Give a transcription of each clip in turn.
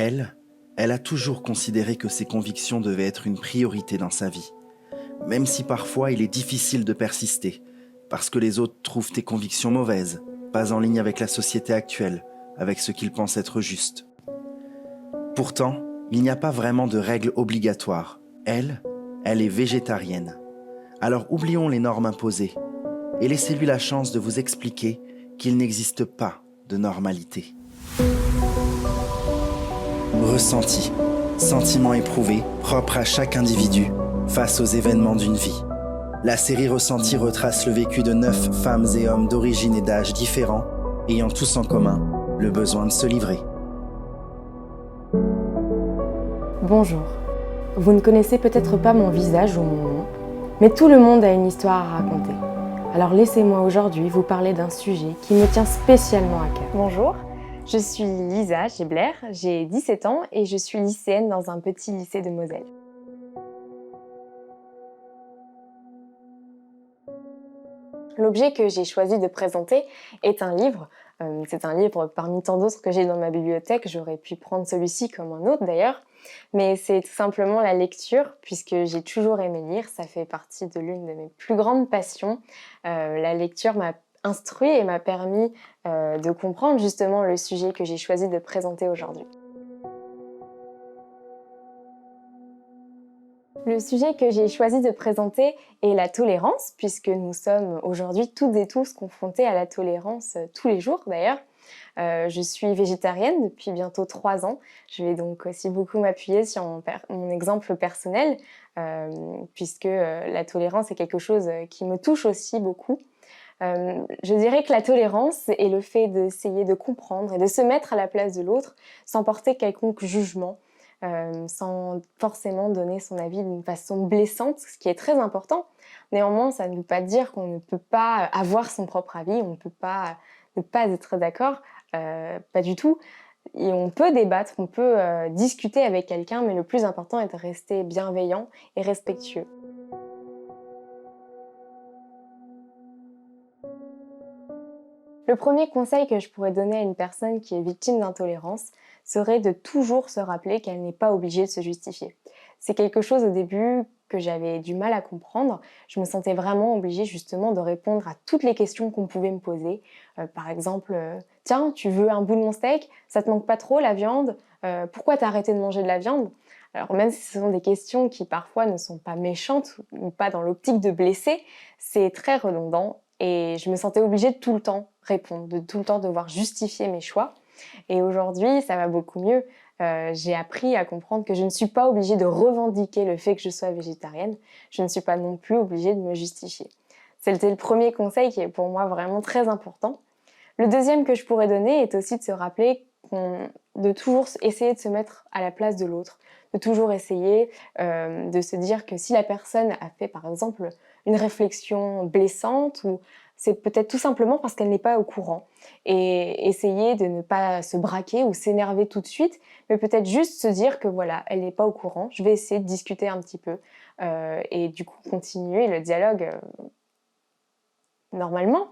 Elle a toujours considéré que ses convictions devaient être une priorité dans sa vie, même si parfois il est difficile de persister, parce que les autres trouvent tes convictions mauvaises, pas en ligne avec la société actuelle, avec ce qu'ils pensent être juste. Pourtant, il n'y a pas vraiment de règles obligatoires. Elle est végétarienne. Alors oublions les normes imposées et laissez-lui la chance de vous expliquer qu'il n'existe pas de normalité. Ressenti, sentiment éprouvé, propre à chaque individu face aux événements d'une vie. La série Ressenti retrace le vécu de 9 femmes et hommes d'origine et d'âge différents, ayant tous en commun le besoin de se livrer. Bonjour. Vous ne connaissez peut-être pas mon visage ou mon nom, mais tout le monde a une histoire à raconter. Alors laissez-moi aujourd'hui vous parler d'un sujet qui me tient spécialement à cœur. Bonjour, je suis Lisa Gebler, j'ai 17 ans et je suis lycéenne dans un petit lycée de Moselle. L'objet que j'ai choisi de présenter est un livre. C'est un livre parmi tant d'autres que j'ai dans ma bibliothèque. J'aurais pu prendre celui-ci comme un autre d'ailleurs. Mais c'est tout simplement la lecture, puisque j'ai toujours aimé lire. Ça fait partie de l'une de mes plus grandes passions. La lecture m'a instruit et m'a permis de comprendre justement le sujet que j'ai choisi de présenter aujourd'hui. Le sujet que j'ai choisi de présenter est la tolérance, puisque nous sommes aujourd'hui toutes et tous confrontés à la tolérance tous les jours d'ailleurs. Je suis végétarienne depuis bientôt 3 ans. Je vais donc aussi beaucoup m'appuyer sur mon exemple personnel, puisque la tolérance est quelque chose qui me touche aussi beaucoup. Je dirais que la tolérance est le fait d'essayer de comprendre et de se mettre à la place de l'autre sans porter quelconque jugement. Sans forcément donner son avis d'une façon blessante, ce qui est très important. Néanmoins, ça ne veut pas dire qu'on ne peut pas avoir son propre avis, on ne peut pas ne pas être d'accord, pas du tout. Et on peut débattre, on peut discuter avec quelqu'un, mais le plus important est de rester bienveillant et respectueux. Le premier conseil que je pourrais donner à une personne qui est victime d'intolérance serait de toujours se rappeler qu'elle n'est pas obligée de se justifier. C'est quelque chose au début que j'avais du mal à comprendre. Je me sentais vraiment obligée justement de répondre à toutes les questions qu'on pouvait me poser. Par exemple, tiens, tu veux un bout de mon steak? Ça te manque pas trop la viande? Pourquoi t'as arrêté de manger de la viande? Alors même si ce sont des questions qui parfois ne sont pas méchantes ou pas dans l'optique de blesser, c'est très redondant et je me sentais obligée de tout le temps répondre, de tout le temps devoir justifier mes choix. Et aujourd'hui, ça va beaucoup mieux. J'ai appris à comprendre que je ne suis pas obligée de revendiquer le fait que je sois végétarienne. Je ne suis pas non plus obligée de me justifier. C'était le premier conseil qui est pour moi vraiment très important. Le deuxième que je pourrais donner est aussi de se rappeler de toujours essayer de se mettre à la place de l'autre, de toujours essayer de se dire que si la personne a fait par exemple une réflexion blessante ou c'est peut-être tout simplement parce qu'elle n'est pas au courant et essayer de ne pas se braquer ou s'énerver tout de suite, mais peut-être juste se dire que voilà, elle n'est pas au courant, je vais essayer de discuter un petit peu et du coup continuer le dialogue normalement.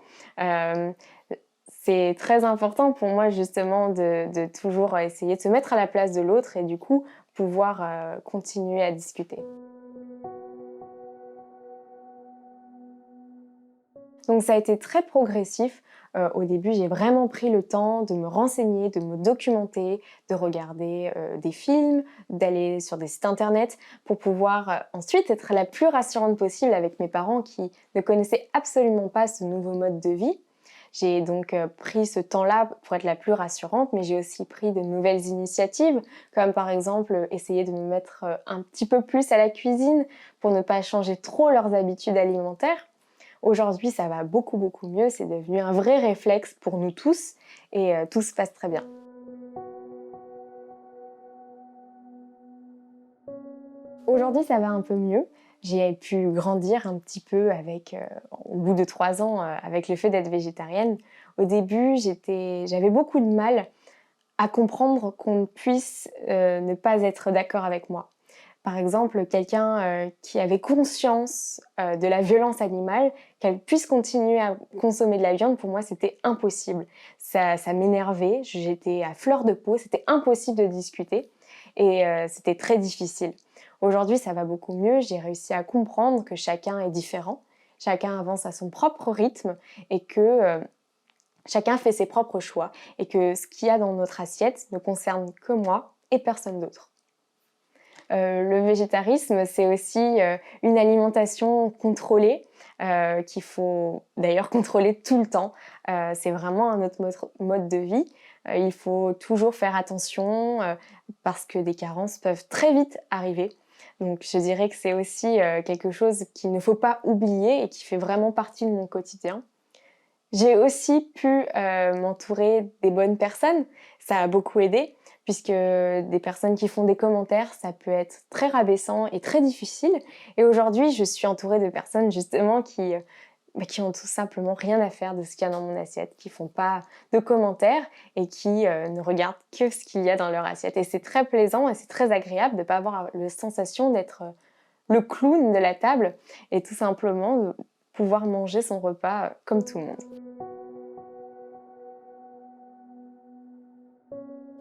C'est très important pour moi justement de toujours essayer de se mettre à la place de l'autre et du coup pouvoir continuer à discuter. Donc ça a été très progressif. Au début, j'ai vraiment pris le temps de me renseigner, de me documenter, de regarder des films, d'aller sur des sites internet pour pouvoir ensuite être la plus rassurante possible avec mes parents qui ne connaissaient absolument pas ce nouveau mode de vie. J'ai donc pris ce temps-là pour être la plus rassurante, mais j'ai aussi pris de nouvelles initiatives, comme par exemple essayer de me mettre un petit peu plus à la cuisine pour ne pas changer trop leurs habitudes alimentaires. Aujourd'hui, ça va beaucoup mieux, c'est devenu un vrai réflexe pour nous tous et tout se passe très bien. Aujourd'hui, ça va un peu mieux. J'ai pu grandir un petit peu au bout de 3 ans, avec le fait d'être végétarienne. Au début, j'avais beaucoup de mal à comprendre qu'on puisse ne pas être d'accord avec moi. par exemple, quelqu'un qui avait conscience de la violence animale, qu'elle puisse continuer à consommer de la viande, pour moi, c'était impossible. Ça m'énervait, j'étais à fleur de peau, c'était impossible de discuter et c'était très difficile. Aujourd'hui, ça va beaucoup mieux, j'ai réussi à comprendre que chacun est différent, chacun avance à son propre rythme et que chacun fait ses propres choix et que ce qu'il y a dans notre assiette ne concerne que moi et personne d'autre. Le végétarisme, c'est aussi une alimentation contrôlée qu'il faut d'ailleurs contrôler tout le temps. C'est vraiment un autre mode de vie. Il faut toujours faire attention parce que des carences peuvent très vite arriver. Donc je dirais que c'est aussi quelque chose qu'il ne faut pas oublier et qui fait vraiment partie de mon quotidien. J'ai aussi pu m'entourer des bonnes personnes. Ça a beaucoup aidé puisque des personnes qui font des commentaires, ça peut être très rabaissant et très difficile. Et aujourd'hui, je suis entourée de personnes justement qui ont tout simplement rien à faire de ce qu'il y a dans mon assiette, qui font pas de commentaires et qui ne regardent que ce qu'il y a dans leur assiette. Et c'est très plaisant et c'est très agréable de ne pas avoir la sensation d'être le clown de la table et tout simplement de pouvoir manger son repas comme tout le monde.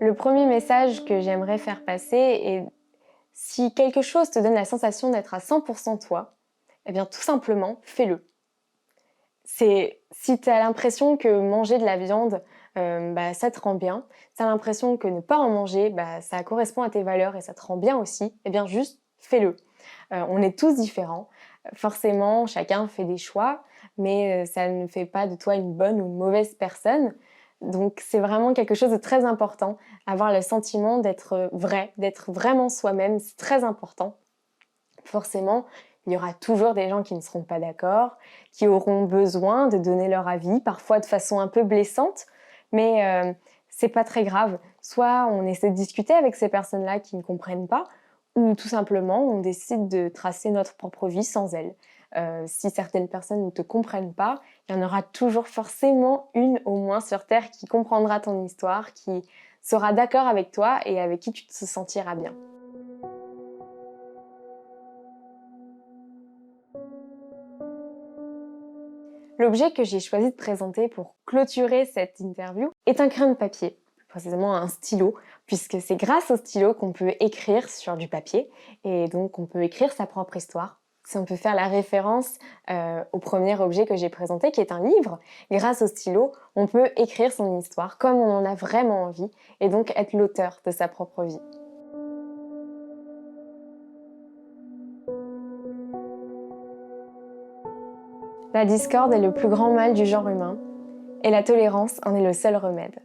Le premier message que j'aimerais faire passer est si quelque chose te donne la sensation d'être à 100% toi, eh bien tout simplement, fais-le. Si tu as l'impression que manger de la viande, ça te rend bien, si tu as l'impression que ne pas en manger, ça correspond à tes valeurs et ça te rend bien aussi, eh bien juste fais-le. On est tous différents. Forcément, chacun fait des choix, mais ça ne fait pas de toi une bonne ou une mauvaise personne. Donc c'est vraiment quelque chose de très important, avoir le sentiment d'être vrai, d'être vraiment soi-même, c'est très important. Forcément, il y aura toujours des gens qui ne seront pas d'accord, qui auront besoin de donner leur avis, parfois de façon un peu blessante, mais c'est pas très grave. Soit on essaie de discuter avec ces personnes-là qui ne comprennent pas, ou tout simplement on décide de tracer notre propre vie sans elles. Si certaines personnes ne te comprennent pas, il y en aura toujours forcément une au moins sur Terre qui comprendra ton histoire, qui sera d'accord avec toi et avec qui tu te sentiras bien. L'objet que j'ai choisi de présenter pour clôturer cette interview est un crayon de papier, plus précisément un stylo, puisque c'est grâce au stylo qu'on peut écrire sur du papier et donc on peut écrire sa propre histoire. Si on peut faire la référence au premier objet que j'ai présenté, qui est un livre, grâce au stylo, on peut écrire son histoire comme on en a vraiment envie et donc être l'auteur de sa propre vie. La discorde est le plus grand mal du genre humain et la tolérance en est le seul remède.